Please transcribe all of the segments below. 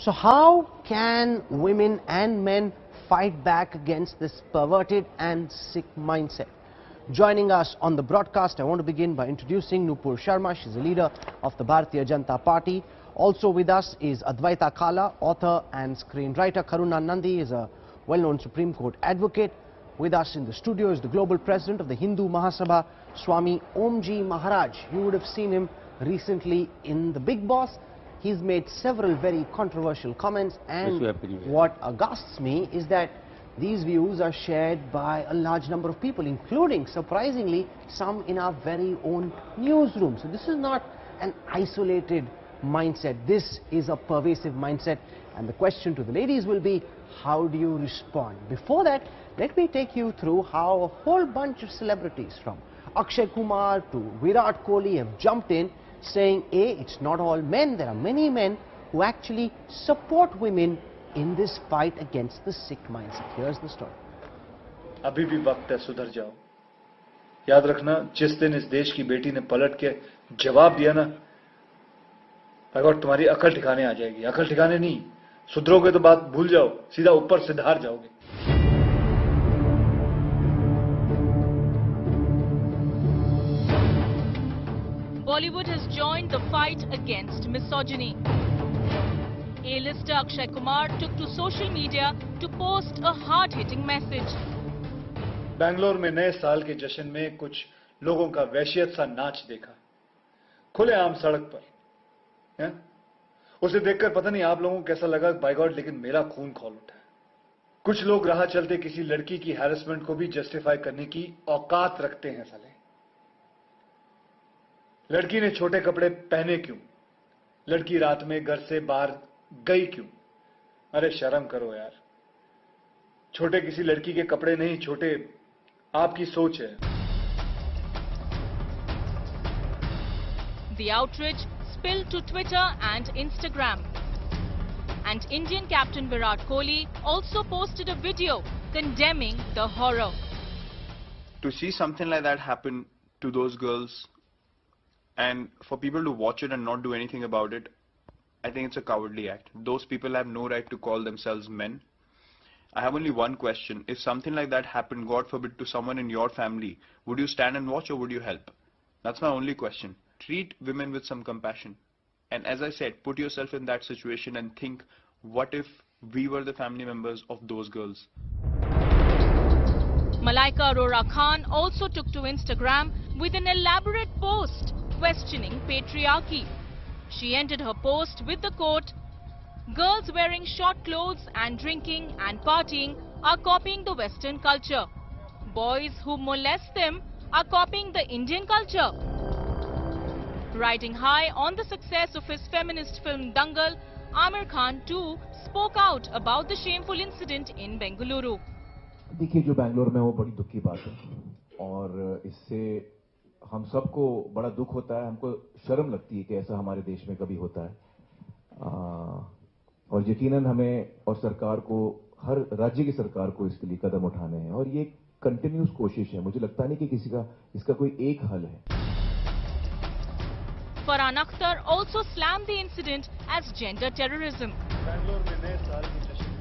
So how can women and men fight back against this perverted and sick mindset? Joining us on the broadcast, I want to begin by introducing Nupur Sharma. She's the leader of the Bharatiya Janata Party. Also with us is Advaita Kala, author and screenwriter. Karuna Nandi is a well-known Supreme Court advocate. With us in the studio is the global president of the Hindu Mahasabha, Swami Omji Maharaj. You would have seen him recently in The Bigg Boss. He's made several very controversial comments, and what aghasts me is that these views are shared by a large number of people, including, surprisingly, some in our very own newsroom. So this is not an isolated mindset. This is a pervasive mindset. And the question to the ladies will be, how do you respond? Before that, let me take you through how a whole bunch of celebrities, from Akshay Kumar to Virat Kohli, have jumped in saying, A, it's not all men. There are many men who actually support women in this fight against the sick mindset. Here's the story. अभी भी वक्त है, सुधर जाओ. याद रखना, जिस दिन इस देश की बेटी ने पलट के जवाब दिया ना, अगर तुम्हारी अकल ठिकाने आ जाएगी. अकल ठिकाने नहीं, सुधरोगे तो बात भूल जाओ, सीधा ऊपर से धार जाओगे. Bollywood has joined the fight against misogyny. A-lister Akshay Kumar took to social media to post a hard-hitting message. Bangalore में नए साल के जश्न में कुछ लोगों का वहशियत सा नाच देखा, खुलेआम सड़क पर. हैं? उसे देखकर पता नहीं आप लोगों को कैसा लगा, बाय गॉड, लेकिन मेरा खून खौल उठा. कुछ लोग राह चलते किसी लड़की की हैरेसमेंट को भी जस्टिफाई करने की औकात रखते हैं. साले, लड़की ने छोटे कपड़े पहने क्यों? लड़की रात में घर से बाहर गई क्यों? अरे शर्म करो यार. छोटे किसी लड़की के कपड़े नहीं, छोटे आपकी सोच है. The outrage spilled to Twitter and Instagram. And Indian captain Virat Kohli also posted a video condemning the horror. To see something like that happen to those girls, and for people to watch it and not do anything about it, I think it's a cowardly act. Those people have no right to call themselves men. I have only one question. If something like that happened, God forbid, to someone in your family, would you stand and watch or would you help? That's my only question. Treat women with some compassion. And as I said, put yourself in that situation and think, what if we were the family members of those girls? Malaika Arora Khan also took to Instagram with an elaborate post questioning patriarchy. She ended her post with the quote, "Girls wearing short clothes and drinking and partying are copying the Western culture. Boys who molest them are copying the Indian culture." Riding high on the success of his feminist film Dangal, Aamir Khan too spoke out about the shameful incident in Bengaluru. देखिए, जो बेंगलोर में वो बड़ी दुख की बात है और इससे हम सबको बड़ा दुख होता है. हमको शर्म लगती है कि ऐसा हमारे देश में कभी होता है. और यकीनन हमें और सरकार को, हर राज्य की सरकार को इसके लिए कदम उठाने हैं और ये कंटिन्यूस कोशिश है. मुझे लगता नहीं कि किसी का इसका कोई एक हल है. Farhan Akhtar also slammed the incident as gender terrorism.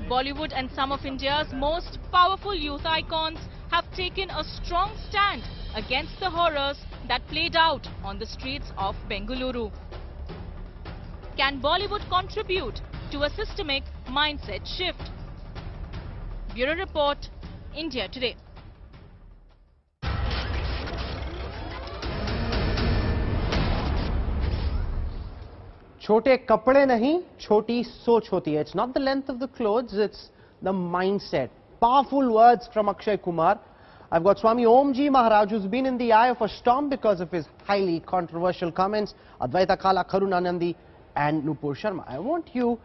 Bollywood and some of India's most powerful youth icons have taken a strong stand against the horrors that played out on the streets of Bengaluru. Can Bollywood contribute to a systemic mindset shift? Bureau Report, India Today. छोटे कपड़े नहीं, छोटी सोच होती है. It's not the length of the clothes, it's the mindset. Powerful words from Akshay Kumar. I've got Swami Omji Maharaj, who's been in the eye of a storm because of his highly controversial comments. Advaita Kala, Karuna Nandi and Nupur Sharma. I want you,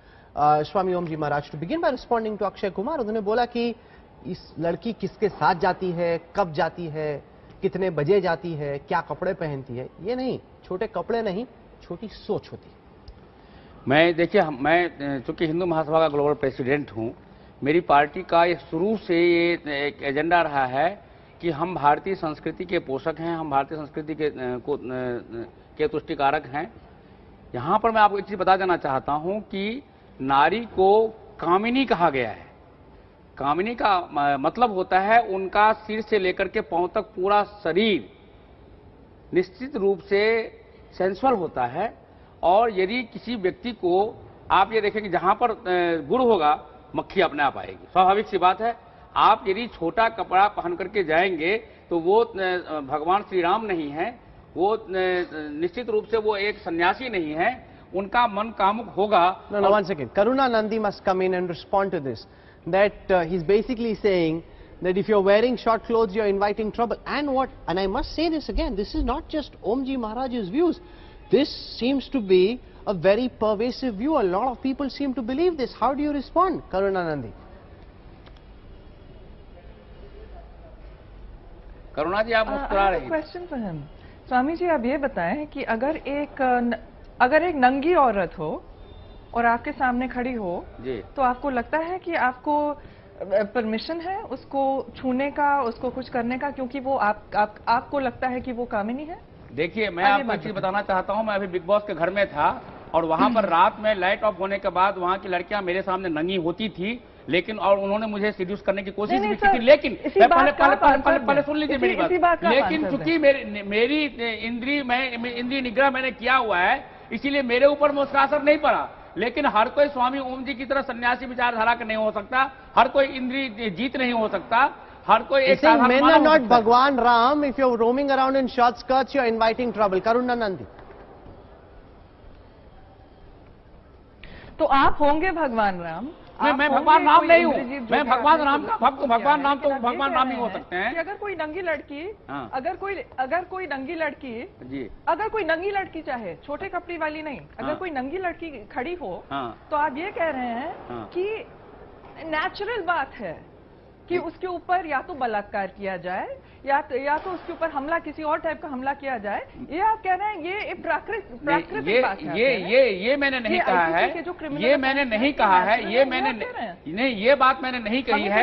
Swami Omji Maharaj, to begin by responding to Akshay Kumar. उन्होंने बोला कि इस लड़की किसके साथ जाती है, कब जाती है, कितने बजे जाती है, क्या कपड़े पहनती है. ये नहीं, छोटे कपड़े नहीं, छोटी सोच होती है. मैं देखिए, मैं चूंकि हिंदू महासभा का ग्लोबल प्रेसिडेंट हूं, मेरी पार्टी का ये शुरू से ये एक एजेंडा रहा है कि हम भारतीय संस्कृति के पोषक हैं, हम भारतीय संस्कृति के तुष्टिकारक हैं. यहाँ पर मैं आपको एक चीज़ बता देना चाहता हूँ कि नारी को कामिनी कहा गया है। कामिनी का मतलब होता है उनका सिर से लेकर के पांव तक पूरा शरीर निश्चित रूप से सेंसुअल होता है। और यदि किसी व्यक्ति को आप ये देखें कि जहां पर गुड़ होगा मक्खी अपने आप आएगी, स्वाभाविक सी बात है। आप यदि छोटा कपड़ा पहन करके जाएंगे तो वो भगवान श्री राम नहीं है, वो निश्चित रूप से वो एक सन्यासी नहीं है, उनका मन कामुक होगा। No, one second. Karuna Nandi must come in and respond to this. That he's basically saying that if you're wearing short clothes, you're inviting trouble. And I must say this again, this is not just Omji Maharaj's views. This seems to be a very pervasive view. A lot of people seem to believe this. How do you respond, Karuna Nandi? करुणा जी, आप मुस्कुरा रही हैं। Question for him. Swami ji, आप ये बताएं कि अगर एक नंगी औरत हो और आपके सामने खड़ी हो जी, तो आपको लगता है कि आपको परमिशन है उसको छूने का, उसको कुछ करने का, क्योंकि वो आपको लगता है कि वो कामिनी है? देखिए, मैं आपको एक चीज बताना चाहता हूं। मैं अभी बिग बॉस के घर में था और वहां पर रात में लाइट ऑफ होने के बाद वहां की लड़कियां मेरे सामने नंगी होती थी, लेकिन और उन्होंने मुझे सीड्यूस करने की कोशिश भी की थी। लेकिन पहले सुन लीजिए मेरी बात। लेकिन चूंकि मेरी इंद्रिय निग्रह मैंने किया हुआ है, इसीलिए मेरे ऊपर में उसका असर नहीं पड़ा। लेकिन हर कोई स्वामी ओम जी की तरह सन्यासी विचारधारा का नहीं हो सकता, हर कोई इंद्रिय जीत नहीं हो सकता, हर कोई एक साधारण men मानव are हो not सकता है। Bhagwan Ram. If you're roaming around in short skirts, you're inviting trouble. Karuna Nandi. तो आप होंगे भगवान राम? मैं भगवान राम नहीं हूँ, मैं भगवान राम का भक्त हूँ। भगवान राम तो भगवान राम ही हो सकते हैं। अगर कोई नंगी लड़की, हाँ। अगर कोई नंगी लड़की जी, अगर कोई नंगी लड़की चाहे, छोटे कपड़े वाली नहीं, अगर हाँ। कोई नंगी लड़की खड़ी हो, हाँ। तो आप ये कह रहे हैं हाँ। कि नेचुरल बात है कि उसके ऊपर या तो बलात्कार किया जाए या तो उसके ऊपर हमला, किसी और टाइप का हमला किया जाए। ये आप कह रहे हैं ये प्राकृतिक बात है? ये मैंने नहीं कहा है, ये मैंने नहीं कहा है, ये मैंने नहीं, ये बात मैंने नहीं कही है।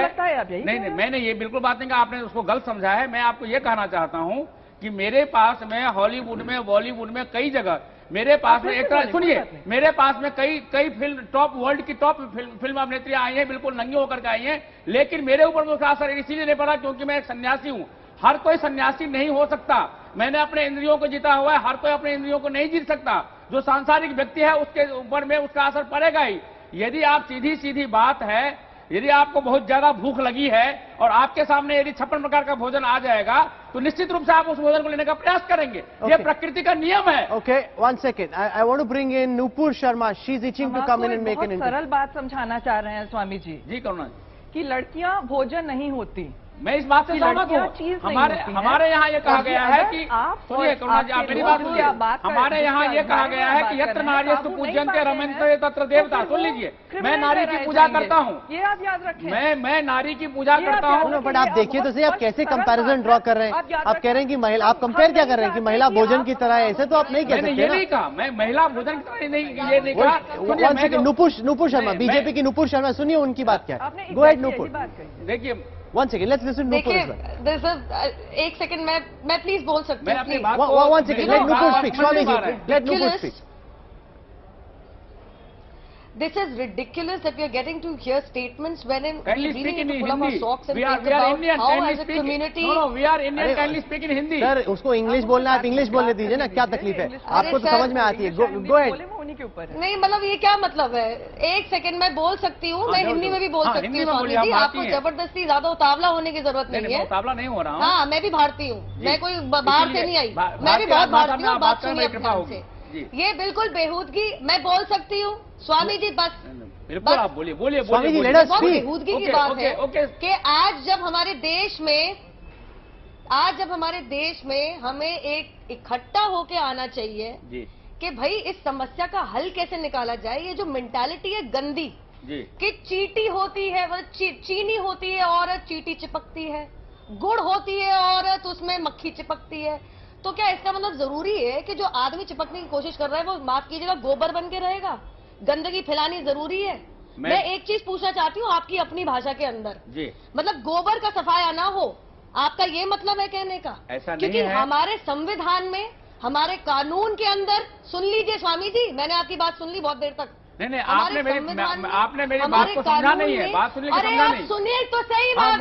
नहीं, मैंने ये बिल्कुल बात नहीं कहा, आपने उसको गलत समझा है। मैं आपको ये कहना चाहता हूं कि मेरे पास में हॉलीवुड में, बॉलीवुड में कई जगह मेरे पास में एक तरह सुनिए, मेरे पास में कई फिल्म टॉप वर्ल्ड की टॉप फिल्म अभिनेत्रियां आई हैं, बिल्कुल नंगी होकर के आई हैं, लेकिन मेरे ऊपर उसका असर इसीलिए नहीं पड़ा क्योंकि मैं एक सन्यासी हूं। हर कोई सन्यासी नहीं हो सकता। मैंने अपने इंद्रियों को जीता हुआ है, हर कोई अपने इंद्रियों को नहीं जीत सकता। जो सांसारिक व्यक्ति है उसके ऊपर में उसका असर पड़ेगा ही। यदि आप सीधी बात है, यदि आपको बहुत ज्यादा भूख लगी है और आपके सामने यदि 56 प्रकार का भोजन आ जाएगा तो निश्चित रूप से आप उस भोजन को लेने का प्रयास करेंगे। ये प्रकृति का नियम है। Okay, one second. I want to bring in Nupur Sharma. She's itching to come in and make an interview. सरल बात समझाना चाह रहे हैं स्वामी जी। जी करुणा, कि लड़कियां भोजन नहीं होती। मैं इस बात से सहमत हूँ। हमारे यहाँ ये कहा गया है कि सुनिए करुणा जी, आप मेरी बात सुनिए। हमारे यहाँ ये कहा गया है कि यत्र नार्यस्तु पूज्यन्ते रमन्ते तत्र देवता। सुन लीजिए, मैं नारी की पूजा करता हूँ, ये आप याद रखें। मैं नारी की पूजा करता हूँ। बट आप देखिए तो सही, आप कैसे कंपैरिजन ड्रॉ कर रहे हैं? आप कह रहे हैं कि महिला, आप कंपेयर क्या कर रहे हैं कि महिला भोजन की तरह है? ऐसे तो आप नहीं कह सकते। ये नहीं कहा, मैं महिला भोजन की तरह ये नहीं कहा। नुपुर शर्मा, बीजेपी की नुपुर शर्मा, सुनिए उनकी बात क्या है। Go ahead Nupur. देखिए, One second, let's listen to Nupur as well. देखिए, एक सेकंड मैं प्लीज बोल सकती मैं हूँ? अपनी बात One second, let Nupur speak. Swami ji, let Nupur speak. This is ridiculous that we are getting to hear statements wherein we Kindly really speak in need to pull up our Hindi. socks and We are think about Indian. how Kindly as a speak. community. No, we are Indian. Kindly speak in Hindi. Sir, उसको English बोलना है, आप English बोलने दीजिए ना, क्या तकलीफ है? आपको तो समझ में आती है। Go ahead. उन्हीं के ऊपर है। नहीं, मतलब ये क्या मतलब है? एक सेकंड मैं बोल सकती हूँ, मैं हिंदी में भी बोल सकती हूँ स्वामी जी। आपको जबरदस्ती ज्यादा उतावला होने की जरूरत नहीं है। उतावला नहीं हो रहा हूँ। हाँ, मैं भी भारतीय हूँ, मैं कोई बाहर से नहीं आई, मैं भी बहुत भारतीय हूँ। बात सुनिए अपने ध्यान से। ये बिल्कुल बेहूदगी, मैं बोल सकती हूँ स्वामी जी, बस बिल्कुल आप बोलिए। स्वामी जी, let us बहुत speak. बेहूदगी की बात है कि आज जब हमारे देश में हमें एक इकट्ठा होके आना चाहिए कि भाई इस समस्या का हल कैसे निकाला जाए। ये जो मेंटालिटी है गंदी कि चीटी होती है, वो चीनी होती है औरत, चीटी चिपकती है, गुड़ होती है औरत, उसमें मक्खी चिपकती है। तो क्या इसका मतलब जरूरी है कि जो आदमी चिपकने की कोशिश कर रहा है वो, माफ कीजिएगा, गोबर बन के रहेगा? गंदगी फैलानी जरूरी है? मैं एक चीज पूछना चाहती हूँ आपकी अपनी भाषा के अंदर जी, मतलब गोबर का सफाया ना हो, आपका ये मतलब है कहने का? ऐसा नहीं क्योंकि है। हमारे संविधान में, हमारे कानून के अंदर, सुन लीजिए स्वामी जी, मैंने आपकी बात सुन ली बहुत देर तक, नहीं, आपने मेरी बात को समझा नहीं है, बात सुनने की समझा नहीं। सुनिए तो सही बात।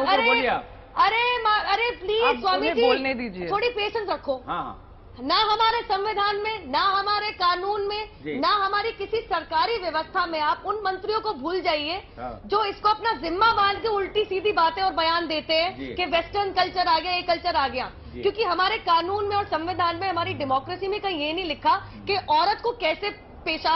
अरे प्लीज स्वामी जी बोलने दीजिए, थोड़ी पेशेंस रखो। हाँ, ना हमारे संविधान में, ना हमारे कानून में, ना हमारी किसी सरकारी व्यवस्था में आप उन मंत्रियों को भूल जाइए जो इसको अपना जिम्मा मान के उल्टी सीधी बातें और बयान देते हैं कि वेस्टर्न कल्चर आ गया, ये कल्चर आ गया। क्योंकि हमारे कानून में और संविधान में, हमारी डेमोक्रेसी में कहीं ये नहीं लिखा कि औरत को कैसे पेश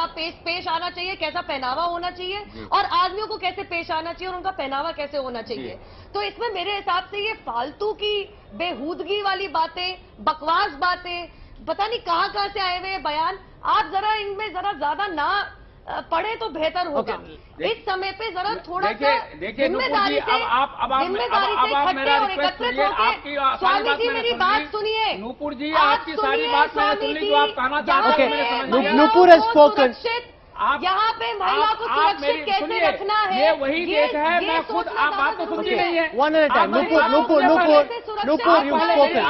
आना चाहिए, कैसा पहनावा होना चाहिए, और आदमियों को कैसे पेश आना चाहिए और उनका पहनावा कैसे होना चाहिए। तो इसमें मेरे हिसाब से ये फालतू की बेहूदगी वाली बातें, बकवास बातें, पता नहीं कहां से आए हुए बयान, आप जरा इनमें जरा ज्यादा ना पढ़े तो बेहतर होगा। इस समय पे जरा थोड़ा सा जिम्मेदारी से इकट्ठे और एकत्रित होकर, स्वामी जी मेरी बात सुनिए। नूपुर जी, आपकी सारी बात मैंने सुन ली, जो आप कहना चाहते हैं। Nupur has spoken. यहाँ पे महिला को सुरक्षित कैसे रखना है, ये वही देश है। मैं खुद, आप बात तो सुनती नहीं है। One at a time. Nupur, you've spoken.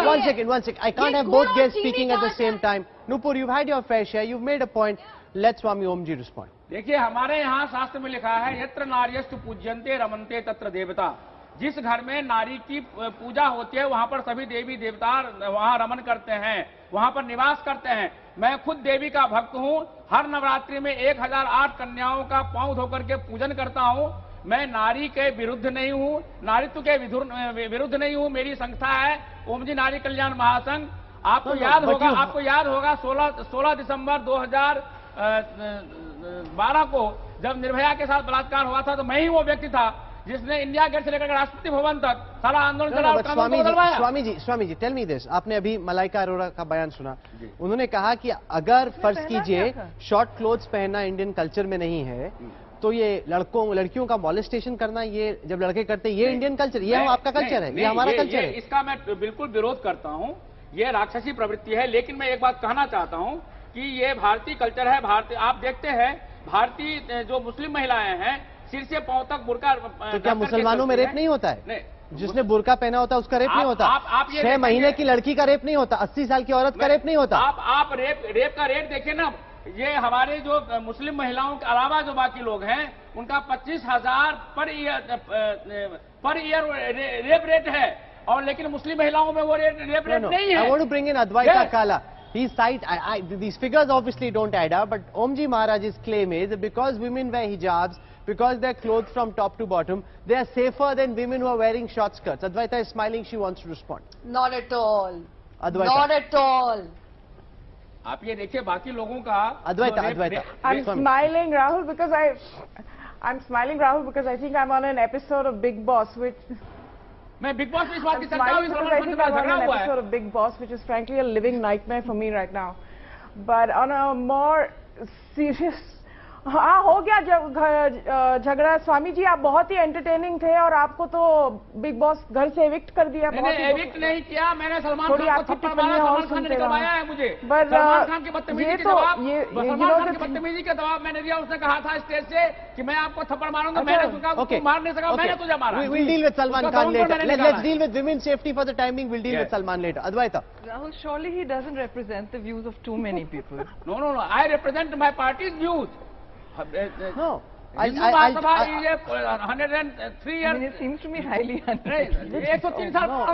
One second. I can't have both guests speaking at the same time. Nupur, you've had your fair share. You've made a point. Let Swami Omji respond. देखिए, हमारे यहाँ शास्त्र में लिखा है, यत्र नार्यस्तु पूज्यन्ते रमन्ते तत्र देवता। जिस घर में नारी की पूजा होती है, वहाँ पर सभी देवी देवता वहाँ रमन करते हैं, वहाँ पर निवास करते हैं। मैं खुद देवी का भक्त हूँ। हर नवरात्रि में 1008 कन्याओं का पांव धोकर के पूजन करता हूँ। मैं नारी के विरुद्ध नहीं हूँ, नारीत्व के विरुद्ध नहीं हूँ। मेरी संस्था है ओम जी नारी कल्याण महासंघ। आपको याद होगा 16 दिसंबर 2012 को जब निर्भया के साथ बलात्कार हुआ था, तो मैं ही वो व्यक्ति था जिसने इंडिया गेट से लेकर राष्ट्रपति भवन तक सारा आंदोलन चला। Swami ji, tell me this. आपने अभी मलाइका अरोड़ा का बयान सुना। उन्होंने कहा कि अगर फर्ज कीजिए शॉर्ट क्लोथ्स पहनना इंडियन कल्चर में नहीं है, तो ये लड़कियों का मॉलेस्टेशन करना, ये जब लड़के करते हैं, ये इंडियन कल्चर, ये आपका कल्चर है, ये हमारा कल्चर है। इसका मैं बिल्कुल विरोध करता हूँ। ये राक्षसी प्रवृत्ति है। लेकिन मैं एक बात कहना चाहता हूँ कि ये भारतीय कल्चर है। आप देखते हैं, भारतीय जो मुस्लिम महिलाएं हैं, सिर से पांव तक बुर्का। तो क्या मुसलमानों में रेप नहीं होता है? जिसने बुर्का पहना होता है उसका रेप नहीं होता? 6 महीने की लड़की का रेप नहीं होता? 80 साल की औरत का रेप नहीं होता? आप रेप का रेट देखिए ना। ये हमारे जो मुस्लिम महिलाओं के अलावा जो बाकी लोग हैं, उनका 25,000 पर ईयर रेप रेट है, और लेकिन मुस्लिम महिलाओं में वो रेप रेट नहीं है। I want to bring in Advaita Kala. These figures obviously don't add up, but Omji Maharaj's claim is that because women wear hijabs, because they're clothed from top to bottom, they are safer than women who are wearing short skirts. Advaita is smiling. She wants to respond. Not at all. Advaita. Not at all. आप ये देखिए बाकी लोगों का। Advaita. I'm smiling, Rahul, because I think I'm on an episode of Big Boss, which. मैं big boss में इस बात की चर्चा हुई, episode of Big Boss, which is frankly a living nightmare for me right now. But on a more serious, हाँ हो गया झगड़ा। स्वामी जी आप बहुत ही एंटरटेनिंग थे, और आपको तो बिग बॉस घर से एविक्ट कर दिया। मैंने एविक्ट नहीं किया, मैंने सलमान खान को थप्पड़ मारा, सलमान खान ने निकलवाया है मुझे। सलमान खान की बदतमीजी के जवाब मैंने दिया। उसने कहा था स्टेज से कि मैं आपको थप्पड़ मारूंगा, मैंने उसका मार नहीं सका, मैंने तुझे मारा। We'll deal with Salman Khan later. Let's deal with women's safety for the time being. We'll deal with Salman later. Advaita. Rahul, surely he doesn't represent the views of too many people. No. I represent my party's views. No. Hindu Mahasabha is 103 years. I mean, it seems to me highly unreal. 103 साल No,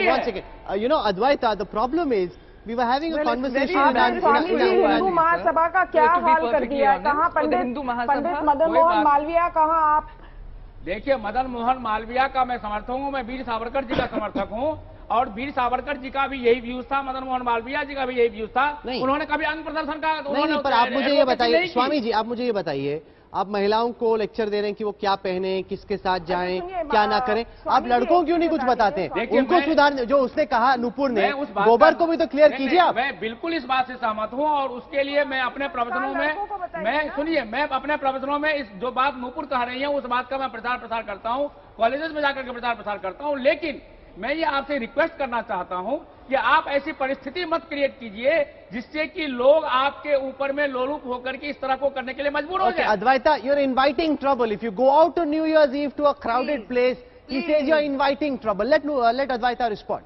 one second. You know, Advaita, the problem is we were having a conversation. Swami ji Hindu Mahasabha का क्या हाल कर दिया? कहाँ पंडित मदन मोहन मालविया, कहाँ आप? देखिए, मदन मोहन मालविया का मैं समर्थक हूँ, मैं वीर सावरकर जी का समर्थक हूँ, और वीर सावरकर जी का भी यही व्यूज था, मदन मोहन मालविया जी का भी यही व्यूज था। उन्होंने कभी अंग प्रदर्शन का नहीं, पर आप मुझे ये बताइए स्वामी जी, आप मुझे ये बताइए, आप महिलाओं को लेक्चर दे रहे हैं कि वो क्या पहने, किसके साथ जाएं, क्या ना करें, आप लड़कों क्यों नहीं कुछ बताते हैं? उनको सुधारने, जो उसने कहा नुपुर ने, गोबर को भी तो क्लियर कीजिए आप। मैं बिल्कुल इस बात से सहमत हूं, और उसके लिए मैं अपने प्रवचनों में, मैं अपने प्रवचनों में इस जो बात नुपुर कह रही है उस बात का मैं प्रचार करता हूं, कॉलेजेस में जाकर के प्रचार करता हूं। लेकिन मैं ये आपसे रिक्वेस्ट करना चाहता हूं कि आप ऐसी परिस्थिति मत क्रिएट कीजिए जिससे कि लोग आपके ऊपर में लोलुप होकर के इस तरह को करने के लिए मजबूर हो जाए। Advaita, you're inviting trouble. If you go out on New Year's Eve to a crowded place, he says you're inviting trouble. Let Advaita respond.